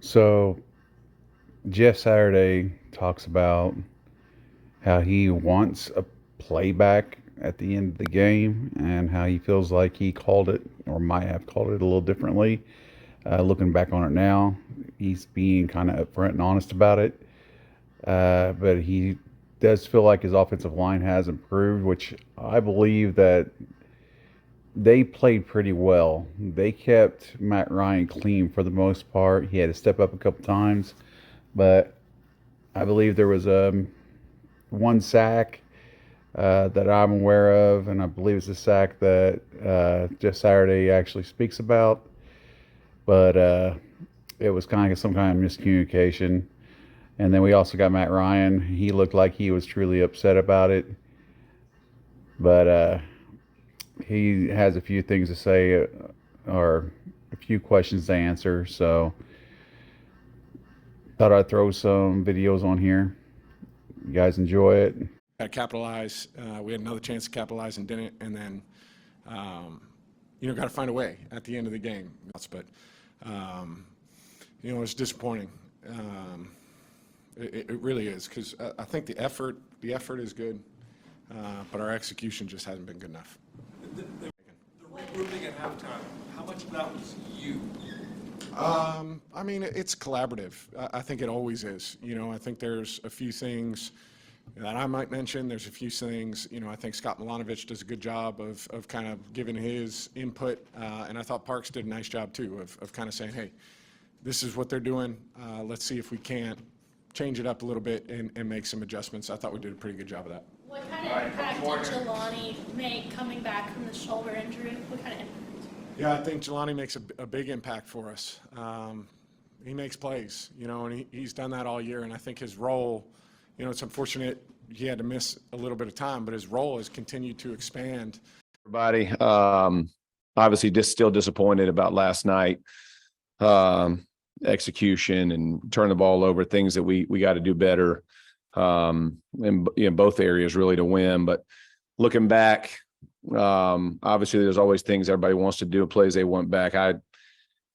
So Jeff Saturday talks about how he wants a playback at the end of the game and how he feels like he called it or might have called it a little differently. Looking back on it now, he's being kind of upfront and honest about it. But he does feel like his offensive line has improved, which I believe that they played pretty well. They kept Matt Ryan clean for the most part. He had to step up a couple times, but I believe there was one sack that I'm aware of, and I believe it's a sack that Jeff Saturday actually speaks about. But it was kind of some kind of miscommunication. And then we also got Matt Ryan. He looked like he was truly upset about it, but he has a few things to say or a few questions to answer. So thought I'd throw some videos on here. You guys enjoy it. Got to capitalize. We had another chance to capitalize and didn't. And then, got to find a way at the end of the game. But, it's disappointing. It really is, because I think the effort is good, but our execution just hasn't been good enough. The regrouping at halftime, how much of that was you? It's collaborative. I think it always is. I think there's a few things that I might mention. There's a few things, I think Scott Milanovic does a good job of kind of giving his input, and I thought Parks did a nice job too of kind of saying, hey, this is what they're doing. Let's see if we can't change it up a little bit and make some adjustments. I thought we did a pretty good job of that. What kind of impact did Jelani make coming back from the shoulder injury? What kind of impact? Yeah, I think Jelani makes a big impact for us. He makes plays, and he's done that all year. And I think his role, it's unfortunate he had to miss a little bit of time, but his role has continued to expand. Everybody, obviously just still disappointed about last night. Execution and turn the ball over, things that we got to do better in both areas really to win. But looking back, obviously there's always things everybody wants to do, plays they want back. I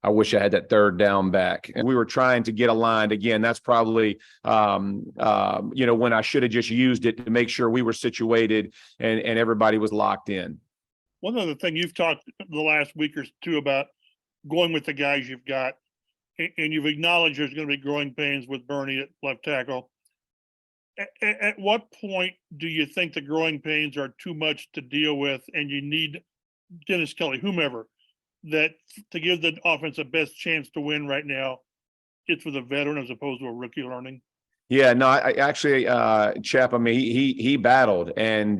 wish I had that third down back. And we were trying to get aligned again. That's probably when I should have just used it to make sure we were situated and everybody was locked in. One other thing you've talked the last week or two about going with the guys you've got, and you've acknowledged there's going to be growing pains with Bernie at left tackle. At what point do you think the growing pains are too much to deal with and you need Dennis Kelly, whomever, that to give the offense the best chance to win right now, it's with a veteran as opposed to a rookie learning? Yeah, no, I actually, Chap, he battled, and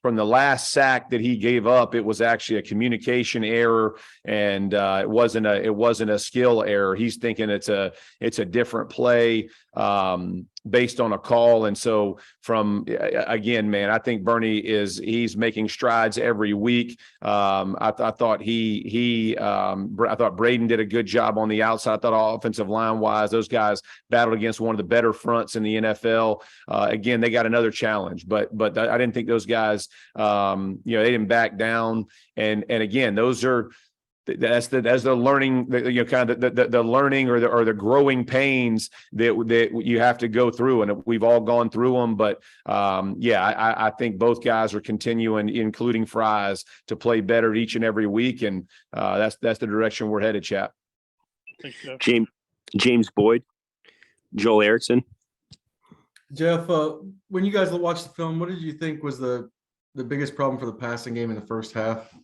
from the last sack that he gave up, it was actually a communication error, and it wasn't a skill error. He's thinking it's a different play based on a call. And so again, man, I think Bernie he's making strides every week. I thought I thought Braden did a good job on the outside. I thought offensive line wise, those guys battled against one of the better fronts in the NFL. Again, they got another challenge, but I didn't think those guys, they didn't back down. And again, that's the learning, kind of the learning or the growing pains that you have to go through, and we've all gone through them. But I think both guys are continuing, including Fries, to play better each and every week, and that's the direction we're headed, Chap. Thanks, Jeff. James Boyd, Joel Erickson. Jeff, when you guys watched the film, what did you think was the biggest problem for the passing game in the first half?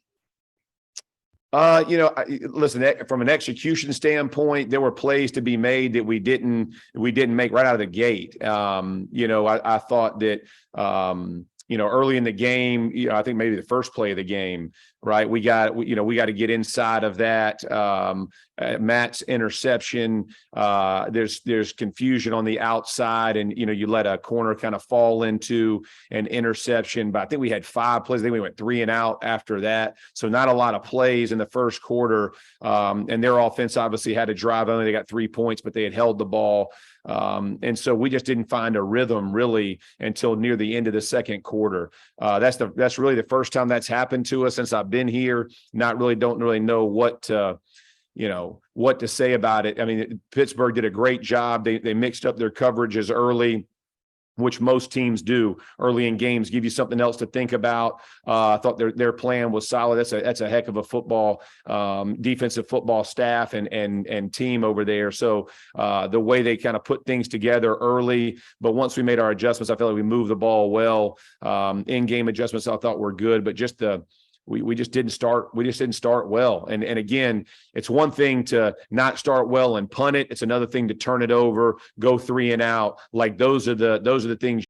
Listen, from an execution standpoint, there were plays to be made that we didn't make right out of the gate. I thought that, early in the game, I think maybe the first play of the game, right? We got to get inside of that. Matt's interception, there's confusion on the outside, and you let a corner kind of fall into an interception. But I think we had 5 plays. I think we went 3 and out after that. So not a lot of plays in the first quarter. And their offense obviously had to drive. Only they got 3 points, but they had held the ball. And so we just didn't find a rhythm really until near the end of the second quarter. That's really the first time that's happened to us since I've been here. Don't really know what what to say about it. I mean, Pittsburgh did a great job. They mixed up their coverages early, which most teams do early in games, give you something else to think about. I thought their plan was solid. That's a heck of a football, defensive football staff and team over there. So the way they kind of put things together early, but once we made our adjustments, I felt like we moved the ball well. In-game adjustments I thought were good, but just we just didn't start. We just didn't start well. And again, it's one thing to not start well and punt it. It's another thing to turn it over, go 3 and out. Like those are the things.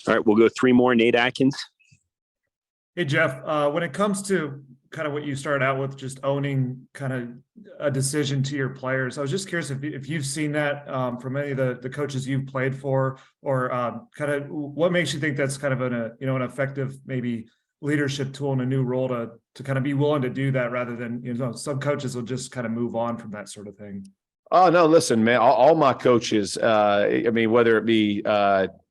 All right, we'll go 3 more. Nate Atkins. Hey, Jeff, when it comes to kind of what you started out with, just owning kind of a decision to your players, I was just curious if you've seen that from any of the coaches you've played for, or kind of what makes you think that's kind of an effective maybe leadership tool in a new role to kind of be willing to do that, rather than, some coaches will just kind of move on from that sort of thing. Oh, no, listen, man, all my coaches, I mean, whether it be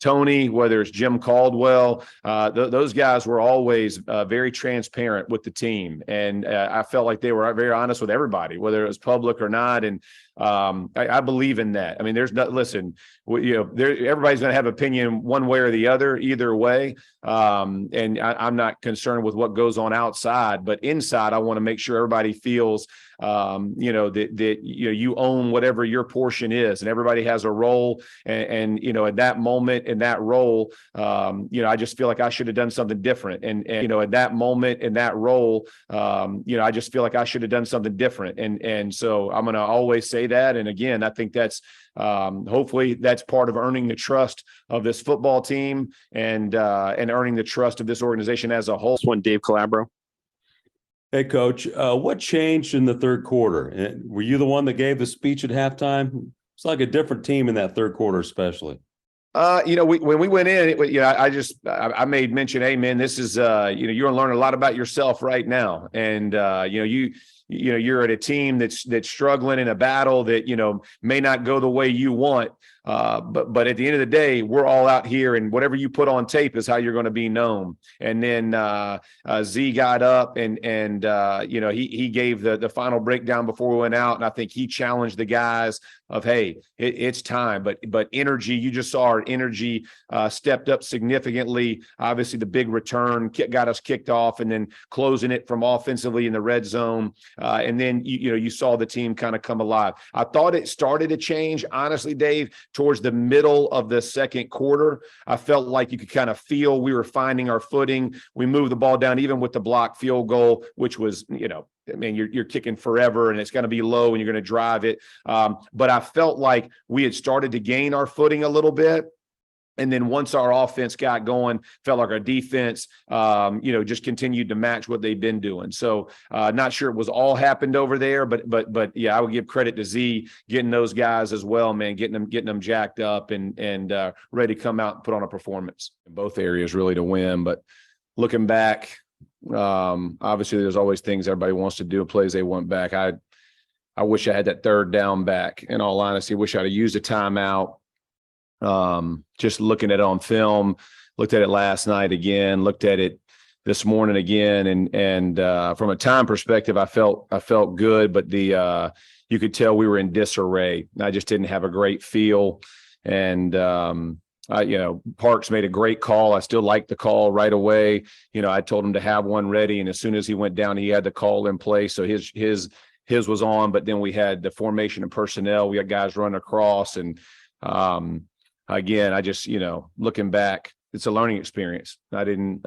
Tony, whether it's Jim Caldwell, those guys were always very transparent with the team. And I felt like they were very honest with everybody, whether it was public or not. And I believe in that. I mean, everybody's going to have opinion one way or the other, either way. And I'm not concerned with what goes on outside, but inside, I want to make sure everybody feels, that you own whatever your portion is, and everybody has a role. And at that moment, in that role, I just feel like I should have done something different. And at that moment, in that role, I just feel like I should have done something different. And so I'm going to always say that. And again, I think that's hopefully that's part of earning the trust of this football team and earning the trust of this organization as a whole. This one, Dave Calabro. Hey, Coach, what changed in the third quarter? Were you the one that gave the speech at halftime? It's like a different team in that third quarter, especially. When we went in, I made mention, hey, man, this is, you're going to learn a lot about yourself right now. And, you're at a team that's struggling in a battle that, may not go the way you want. But at the end of the day, we're all out here, and whatever you put on tape is how you're going to be known. And then Z got up and he gave the final breakdown before we went out, and I think he challenged the guys of, hey, it's time. But energy, you just saw our energy stepped up significantly. Obviously, the big return got us kicked off, and then closing it from offensively in the red zone. And then you saw the team kind of come alive. I thought it started to change, honestly, Dave, towards the middle of the second quarter. I felt like you could kind of feel we were finding our footing. We moved the ball down, even with the blocked field goal, which was, you're kicking forever and it's going to be low and you're going to drive it. But I felt like we had started to gain our footing a little bit. And then once our offense got going, felt like our defense, just continued to match what they've been doing. So not sure it was all happened over there, but yeah, I would give credit to Z getting those guys as well, man, getting them jacked up and ready to come out and put on a performance in both areas really to win. But looking back, obviously there's always things everybody wants to do, plays they want back. I wish I had that third down back. In all honesty, wish I'd have used a timeout. Just looking at it on film, looked at it last night again, looked at it this morning again. And from a time perspective, I felt good, but you could tell we were in disarray. I just didn't have a great feel. And, Parks made a great call. I still liked the call right away. I told him to have one ready. And as soon as he went down, he had the call in place. So his was on, but then we had the formation and personnel. We had guys running across, and, again, I just, looking back, it's a learning experience. I didn't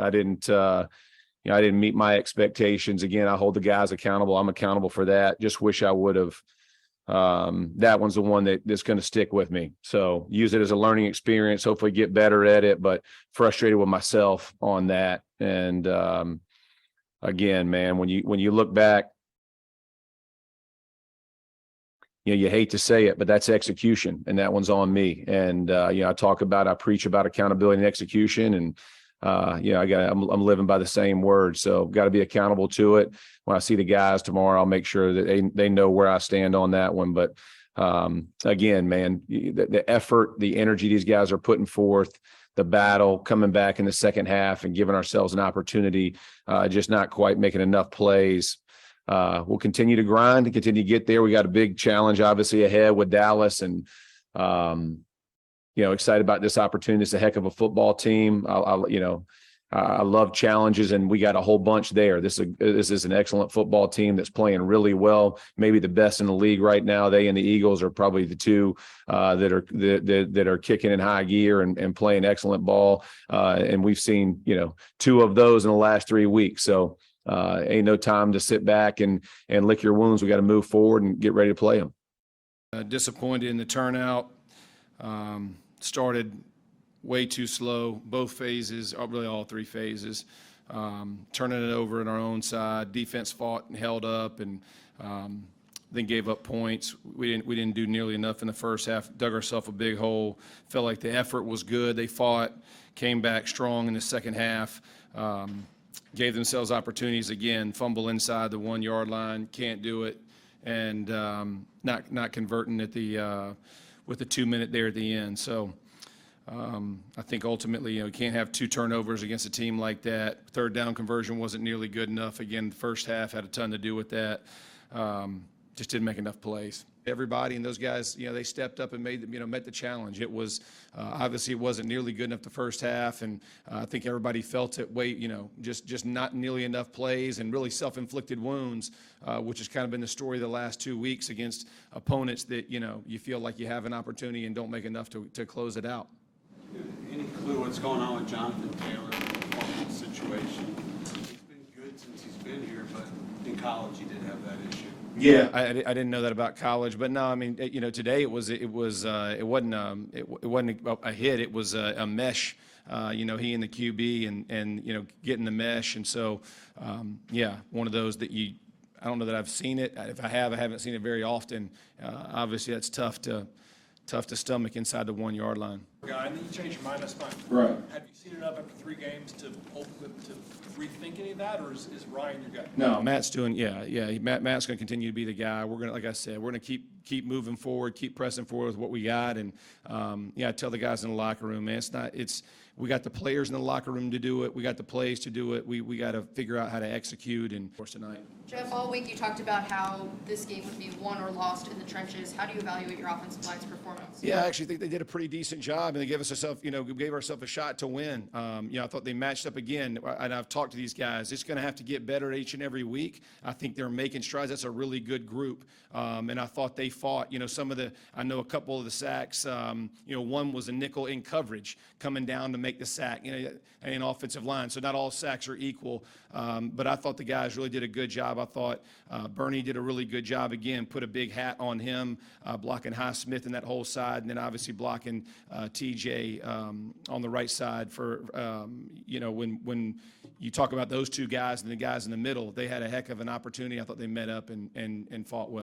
meet my expectations. Again, I hold the guys accountable. I'm accountable for that. Just wish I would have. That one's the one that's going to stick with me. So use it as a learning experience, hopefully get better at it, but frustrated with myself on that. And, again, man, when you look back, you hate to say it, but that's execution, and that one's on me. And, I preach about accountability and execution, and, I'm living by the same words. So got to be accountable to it. When I see the guys tomorrow, I'll make sure that they know where I stand on that one. But, again, man, the effort, the energy these guys are putting forth, the battle, coming back in the second half and giving ourselves an opportunity, just not quite making enough plays. we'll continue to grind and continue to get there. We got a big challenge obviously ahead with Dallas, and excited about this opportunity. It's a heck of a football team. I love challenges, and we got a whole bunch there. This is an excellent football team that's playing really well, maybe the best in the league right now. They and the Eagles are probably the two that are kicking in high gear and playing excellent ball. And we've seen, two of those in the last 3 weeks. So ain't no time to sit back and lick your wounds. We got to move forward and get ready to play them. Disappointed in the turnout. Started way too slow, both phases, really all three phases. Turning it over in our own side. Defense fought and held up, and then gave up points. We didn't do nearly enough in the first half. Dug ourselves a big hole. Felt like the effort was good. They fought, came back strong in the second half. Gave themselves opportunities again. Fumble inside the 1 yard line, can't do it, and not converting at the with the 2 minute there at the end. So. I think ultimately, you can't have 2 turnovers against a team like that. Third down conversion wasn't nearly good enough. Again, the first half had a ton to do with that. Just didn't make enough plays. Everybody and those guys, they stepped up and met the challenge. It was obviously it wasn't nearly good enough the first half, and I think everybody felt it. Just not nearly enough plays and really self-inflicted wounds, which has kind of been the story of the last 2 weeks against opponents that you feel like you have an opportunity and don't make enough to close it out. Any clue what's going on with Jonathan Taylor in the situation? He's been good since he's been here, but in college he did have that issue. Yeah, I didn't know that about college, but no, I mean, today it wasn't a hit. It was a mesh. He and the QB and getting the mesh, and so one of those that I don't know that I've seen it. If I haven't seen it very often. Obviously, that's tough to stomach inside the 1 yard line. Guy, and then you change your mind, that's fine. Right. Have you seen enough after 3 games to rethink any of that, or is Ryan your guy? No, Matt's doing, Matt's going to continue to be the guy. We're going to, like I said, we're going to keep moving forward, keep pressing forward with what we got, and I tell the guys in the locker room, man, we got the players in the locker room to do it. We got the plays to do it. We got to figure out how to execute, and of course tonight. Jeff, all week you talked about how this game would be won or lost in the trenches. How do you evaluate your offensive line's performance? Yeah, I actually think they did a pretty decent job, and they gave ourselves a shot to win. I thought they matched up again, and I've talked to these guys. It's going to have to get better each and every week. I think they're making strides. That's a really good group, and I thought they fought. I know a couple of the sacks. One was a nickel in coverage coming down to make the sack. An offensive line, so not all sacks are equal. But I thought the guys really did a good job. I thought Bernie did a really good job again. Put a big hat on him, blocking Highsmith in that whole side, and then obviously blocking TJ on the right side for when you talk about those two guys and the guys in the middle, they had a heck of an opportunity. I thought they met up and fought well.